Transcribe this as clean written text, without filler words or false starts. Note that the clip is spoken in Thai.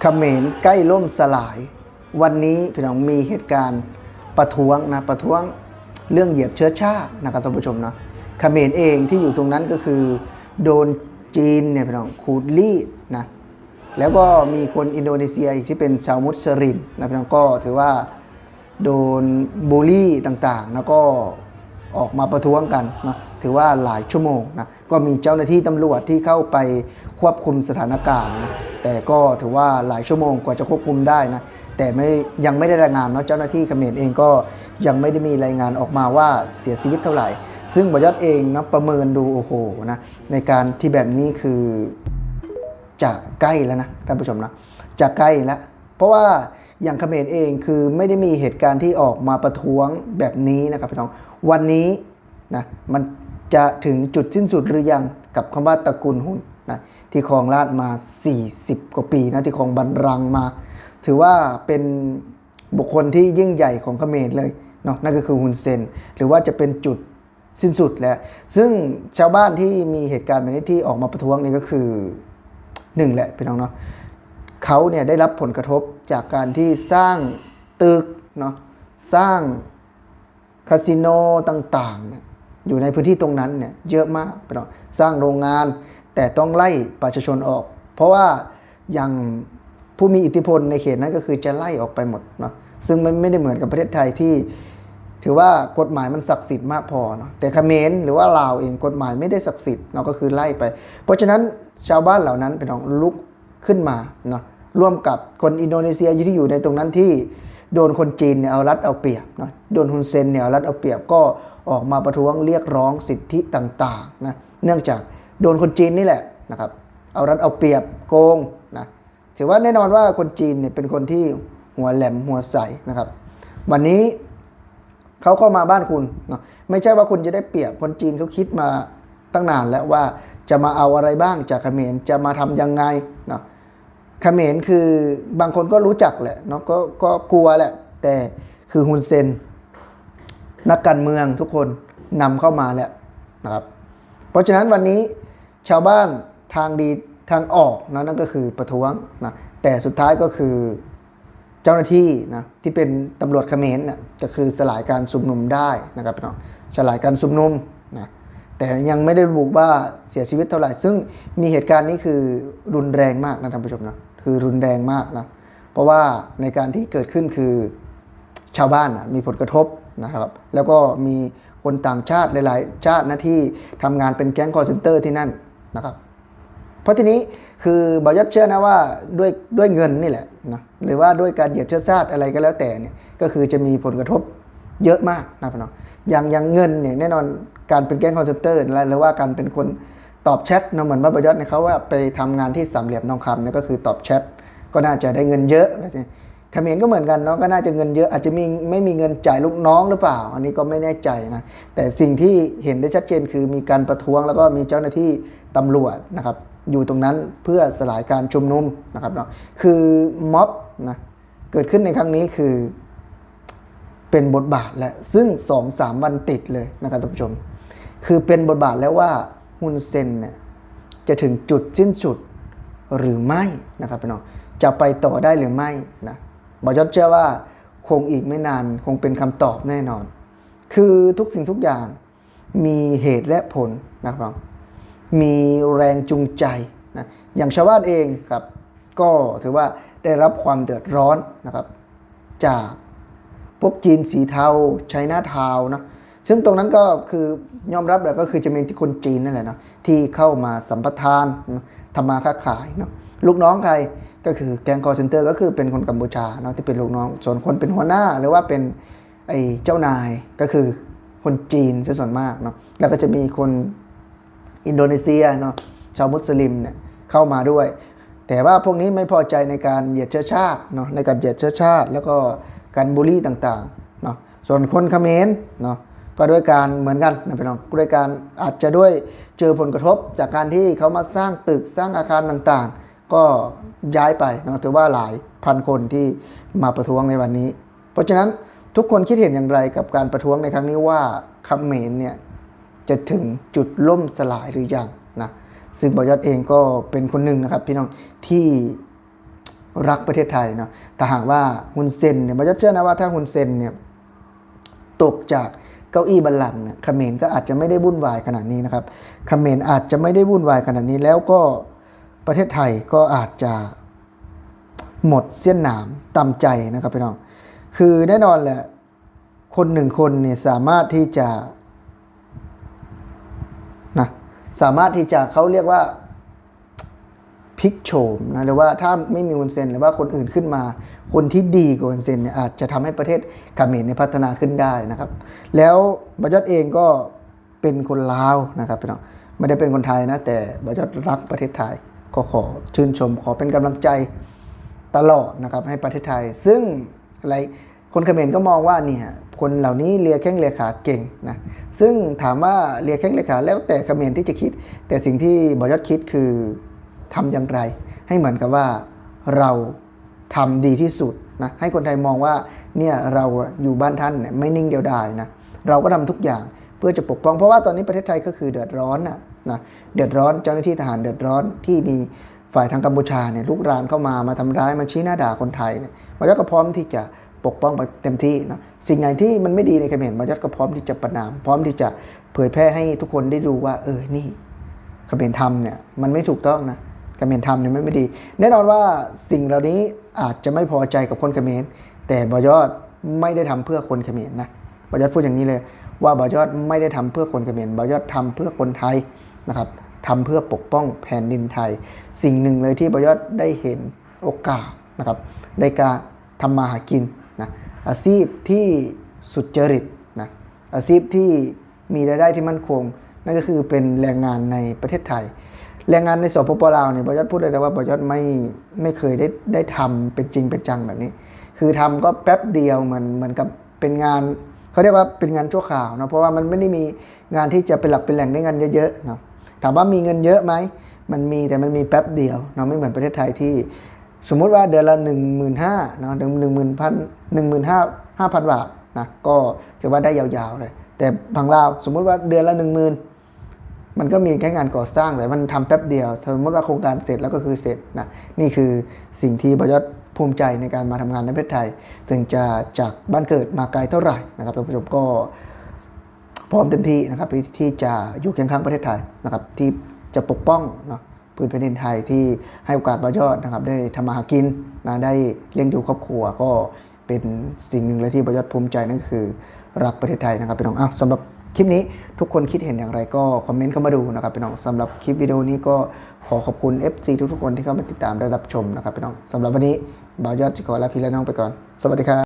เขมรใกล้ล่มสลายวันนี้พี่น้องมีเหตุการณ์ประท้วงเรื่องเหยียดเชื้อชาตินะครับท่านผู้ชมนะเขมรเองที่อยู่ตรงนั้นก็คือโดนจีนเนี่ยพี่น้องขูดรีดนะแล้วก็มีคนอินโดนีเซียอีกที่เป็นชาวมุสลิมนะพี่น้องก็ถือว่าโดนบูลลี่ต่างๆแล้วก็ออกมาประท้วงกันนะถือว่าหลายชั่วโมงนะก็มีเจ้าหน้าที่ตำรวจที่เข้าไปควบคุมสถานการณ์นะแต่ก็ถือว่าหลายชั่วโมงกว่าจะควบคุมได้นะแต่ยังไม่ได้รายงานเนาะเจ้าหน้าที่เขมรเองก็ยังไม่ได้มีรายงานออกมาว่าเสียชีวิตเท่าไหร่ซึ่งบอยอดเองนะประเมินดูโอ้โหนะในการที่แบบนี้คือจะใกล้แล้วนะท่านผู้ชมนะจะใกล้แล้วเพราะว่าอย่างเขมรเองคือไม่ได้มีเหตุการณ์ที่ออกมาประท้วงแบบนี้นะครับพี่น้องวันนี้นะมันจะถึงจุดสิ้นสุดหรือยังกับคำว่าตระกูลหุ่นนะที่ครองราชย์มา40กว่าปีนะที่ครองบัลลังก์มาถือว่าเป็นบุคคลที่ยิ่งใหญ่ของเขมรเลยเนาะนั่นก็คือฮุนเซนหรือว่าจะเป็นจุดสิ้นสุดแล้วซึ่งชาวบ้านที่มีเหตุการณ์แบบนี้ที่ออกมาประท้วงนี่ก็คือหนึ่งแหละพี่น้องเนาะเขาเนี่ยได้รับผลกระทบจากการที่สร้างตึกเนาะสร้างคาสิโนต่างๆเนี่ยอยู่ในพื้นที่ตรงนั้นเนี่ยเยอะมากพี่น้องสร้างโรงงานแต่ต้องไล่ประชาชนออกเพราะว่าอย่างผู้มีอิทธิพลในเขตนั้นก็คือจะไล่ออกไปหมดเนาะซึ่งมันไม่ได้เหมือนกับประเทศไทยที่ถือว่ากฎหมายมันศักดิ์สิทธิ์มากพอเนาะแต่เขมรหรือว่าลาวเองกฎหมายไม่ได้ศักดิ์สิทธิ์เนาะก็คือไล่ไปเพราะฉะนั้นชาวบ้านเหล่านั้นเป็นของลุกขึ้นมาเนาะร่วมกับคนอินโดนีเซียที่อยู่ในตรงนั้นที่โดนคนจีนเนี่ยเอารัดเอาเปรียบเนาะโดนฮุนเซนเนี่ยเอารัดเอาเปรียบก็ออกมาประท้วงเรียกร้องสิทธิต่างๆนะเนื่องจากโดนคนจีนนี่แหละนะครับเอารัดเอาเปรียบโกงนะถือว่าแน่นอนว่าคนจีนเนี่ยเป็นคนที่หัวแหลมหัวใสนะครับวันนี้เขาเข้ามาบ้านคุณเนาะไม่ใช่ว่าคุณจะได้เปรียบคนจีนเขาคิดมาตั้งนานแล้วว่าจะมาเอาอะไรบ้างจากเขมรจะมาทำยังไงเนาะเขมรคือบางคนก็รู้จักแหละเนาะก็กลัวแหละแต่คือฮุนเซนนักการเมืองทุกคนนำเข้ามาแล้วนะครับเพราะฉะนั้นวันนี้ชาวบ้านทางดีทางออกนะนั่นก็คือประท้วงนะแต่สุดท้ายก็คือเจ้าหน้าที่นะที่เป็นตำรวจเขมรนะก็คือสลายการชุมนุมได้นะครับพี่น้องสลายการชุมนุมนะแต่ยังไม่ได้ระบุว่าเสียชีวิตเท่าไหร่ซึ่งมีเหตุการณ์นี้คือรุนแรงมากนะท่านผู้ชมนะคือรุนแรงมากนะเพราะว่าในการที่เกิดขึ้นคือชาวบ้านนะมีผลกระทบนะครับแล้วก็มีคนต่างชาติหลายๆชาตินะที่ทำงานเป็นแก๊งคอร์เซนเตอร์ที่นั่นนะครับเพราะทีนี้คือบอยอดเชื่อนะว่าด้วยเงินนี่แหละนะหรือว่าด้วยการเหยียดเชื้อชาติอะไรก็แล้วแต่เนี่ยก็คือจะมีผลกระทบเยอะมากนะพี่น้องอย่างเงินเนี่ยแน่นอนการเป็นแก๊งคอร์เซนเตอร์หรือว่าการเป็นคนตอบแชทเนาะเหมือนว่าบอยอดเนี่ยเขาว่าไปทำงานที่สามเหลี่ยมทองคำเนี่ยก็คือตอบแชทก็น่าจะได้เงินเยอะเขมรก็เหมือนกันเนาะก็น่าจะเงินเยอะอาจจะไม่มีเงินจ่ายลูกน้องหรือเปล่าอันนี้ก็ไม่แน่ใจนะแต่สิ่งที่เห็นได้ชัดเจนคือมีการประท้วงแล้วก็มีเจ้าหน้าที่ตำรวจนะครับอยู่ตรงนั้นเพื่อสลายการชุมนุมนะครับเนาะคือม็อบนะเกิดขึ้นในครั้งนี้คือเป็นบทบาทและซึ่ง 2-3 วันติดเลยนะครับท่านผู้ชมคือเป็นบทบาทแล้วว่าฮุนเซนเนี่ยจะถึงจุดสิ้นสุดหรือไม่นะครับพี่น้องจะไปต่อได้หรือไม่นะบอยอดเชื่อว่าคงอีกไม่นานคงเป็นคำตอบแน่นอนคือทุกสิ่งทุกอย่างมีเหตุและผลนะครับมีแรงจูงใจนะอย่างชาวบ้านเองครับก็ถือว่าได้รับความเดือดร้อนนะครับจากพวกจีนสีเทาไชน่าทาวน์นะซึ่งตรงนั้นก็คือยอมรับแหละก็คือจะมีคนจีนนั่นแหละนะที่เข้ามาสัมปทานทำมาค้าขายเนาะลูกน้องใครก็คือแก๊งคอร์เซนเตอร์ก็คือเป็นคนกัมพูชาเนาะที่เป็นลูกน้องส่วนคนเป็นหัวหน้าหรือว่าเป็นไอ้เจ้านายก็คือคนจีนซะส่วนมากเนาะแล้วก็จะมีคนอินโดนีเซียเนาะชาวมุสลิมเนี่ยเข้ามาด้วยแต่ว่าพวกนี้ไม่พอใจในการเหยียดเชื้อชาติเนาะในการเหยียดเชื้อชาติแล้วก็การบูลลี่ต่างๆเนาะส่วนคนเขมรเนาะก็ด้วยการเหมือนกันนะพี่น้องด้วยการอาจจะด้วยเจอผลกระทบจากการที่เขามาสร้างตึกสร้างอาคารต่างๆก็ย้ายไปเนาะถือว่าหลายพันคนที่มาประท้วงในวันนี้เพราะฉะนั้นทุกคนคิดเห็นอย่างไรกับการประท้วงในครั้งนี้ว่าเขมรเนี่ยจะถึงจุดล่มสลายหรือยังนะซึ่งบอยอดเองก็เป็นคนหนึ่งนะครับพี่น้องที่ รักประเทศไทยเนาะแต่หากว่าฮุนเซนเนี่ยบอยอดเชื่อนะว่าถ้าฮุนเซนเนี่ยตกจากเก้าอี้บัลลังก์เนี่ยเขมรก็อาจจะไม่ได้วุ่นวายขนาดนี้นะครับเขมรอาจจะไม่ได้วุ่นวายขนาดนี้แล้วก็ประเทศไทยก็อาจจะหมดเสี้ยนหนามตำใจนะครับพี่น้องคือแน่นอนแหละคนหนึ่งคนเนี่ยสามารถที่จะสามารถที่จะเขาเรียกว่าพลิกโฉมนะหรือว่าถ้าไม่มีฮุนเซนหรือว่าคนอื่นขึ้นมาคนที่ดีกว่าฮุนเซนเนี่ยอาจจะทำให้ประเทศเขมรเนี่ยพัฒนาขึ้นได้นะครับแล้วบอยอดเองก็เป็นคนลาวนะครับพี่น้องไม่ได้เป็นคนไทยนะแต่บอยอดรักประเทศไทยก็ขอชื่นชมขอเป็นกำลังใจตลอดนะครับให้ประเทศไทยซึ่งอะไรคนเขมรก็มองว่าเนี่ยคนเหล่านี้เลียแข้งเลียขาเก่งนะซึ่งถามว่าเลียแข้งเลียขาแล้วแต่เขมรที่จะคิดแต่สิ่งที่บอยอดคิดคือทำอย่างไรให้เหมือนกับว่าเราทำดีที่สุดนะให้คนไทยมองว่าเนี่ยเราอยู่บ้านท่านเนี่ยไม่นิ่งเดียวดายนะเราก็ทำทุกอย่างเพื่อจะปกป้องเพราะว่าตอนนี้ประเทศไทยก็คือเดือดร้อนนะเดือดร้อนเจ้าหน้าที่ทหารเดือดร้อนที่มีฝ่ายทางกัมพูชาเนี่ยลุกรานเข้ามาทำร้ายมาชี้หน้าด่าคนไทยเนี่ยบอยอดก็พร้อมที่จะปกป้องไปเต็มที่นะสิ่งไหนที่มันไม่ดีในเขมรบอยอดก็พร้อมที่จะประณามพร้อมที่จะเผยแพร่ให้ทุกคนได้ดูว่านี่เขมรทำเนี่ยมันไม่ถูกต้องนะเขมรทำเนี่ยไม่ดีแน่นอนว่าสิ่งเหล่านี้อาจจะไม่พอใจกับคนเขมรแต่บอยอดไม่ได้ทำเพื่อคนเขมรนะบอยอดพูดอย่างนี้เลยว่าบอยอดไม่ได้ทำเพื่อคนเขมรบอยอดทำเพื่อคนไทยนะครับทำเพื่อปกป้องแผ่นดินไทยสิ่งหนึ่งเลยที่บอยอดได้เห็นโอกาสนะครับในการทำมาหากินนะอาชีพที่สุจริตนะอาชีพที่มีรายได้ที่มั่นคงนั่นก็คือเป็นแรงงานในประเทศไทยแรงงานในสปป.ลาวเนี่ยบอยอดพูดเลยว่าบอยอดไม่เคยได้ทำเป็นจริงเป็นจังแบบนี้คือทำก็แป๊บเดียวเหมือนกับเป็นงานเขาเรียกว่าเป็นงานชั่วคราวนะเพราะว่ามันไม่ได้มีงานที่จะเป็นหลักเป็นแหล่งได้เงินเยอะๆเนาะถามว่ามีเงินเยอะไหมมันมีแต่มันมีแป๊บเดียวเนาะไม่เหมือนประเทศไทยที่สมมุติว่าเดือนละ15,000เนาะ15,000 บาทนะก็จะว่าได้ยาวๆเลยแต่ฝั่งลาวสมมุติว่าเดือนละ10,000มันก็มีแค่งานก่อสร้างแต่มันทำแป๊บเดียวสมมติว่าโครงการเสร็จแล้วก็คือเสร็จนะนี่คือสิ่งที่บอยอดภูมิใจในการมาทำงานในประเทศไทยถึงจะจากบ้านเกิดมาไกลเท่าไหร่นะครับท่านผู้ชมก็พร้อมเต็มที่นะครับที่จะอยู่เคียงข้างประเทศไทยนะครับที่จะปกป้องเนาะพื้นแผ่นดินไทยที่ให้โอกาสบอยอดนะครับได้ทำมาหากินนะได้เลี้ยงดูครอบครัวก็เป็นสิ่งหนึ่งเลยที่บอยอดภูมิใจนั่นคือรักประเทศไทยนะครับพี่น้องสำหรับคลิปนี้ทุกคนคิดเห็นอย่างไรก็คอมเมนต์เข้ามาดูนะครับพี่น้องสำหรับคลิปวิดีโอนี้ก็ขอขอบคุณ FC ทุกๆคนที่เข้ามาติดตามและรับชมนะครับพี่น้องสำหรับวันนี้บ่าวยอดจะขอลาพี่และน้องไปก่อนสวัสดีครับ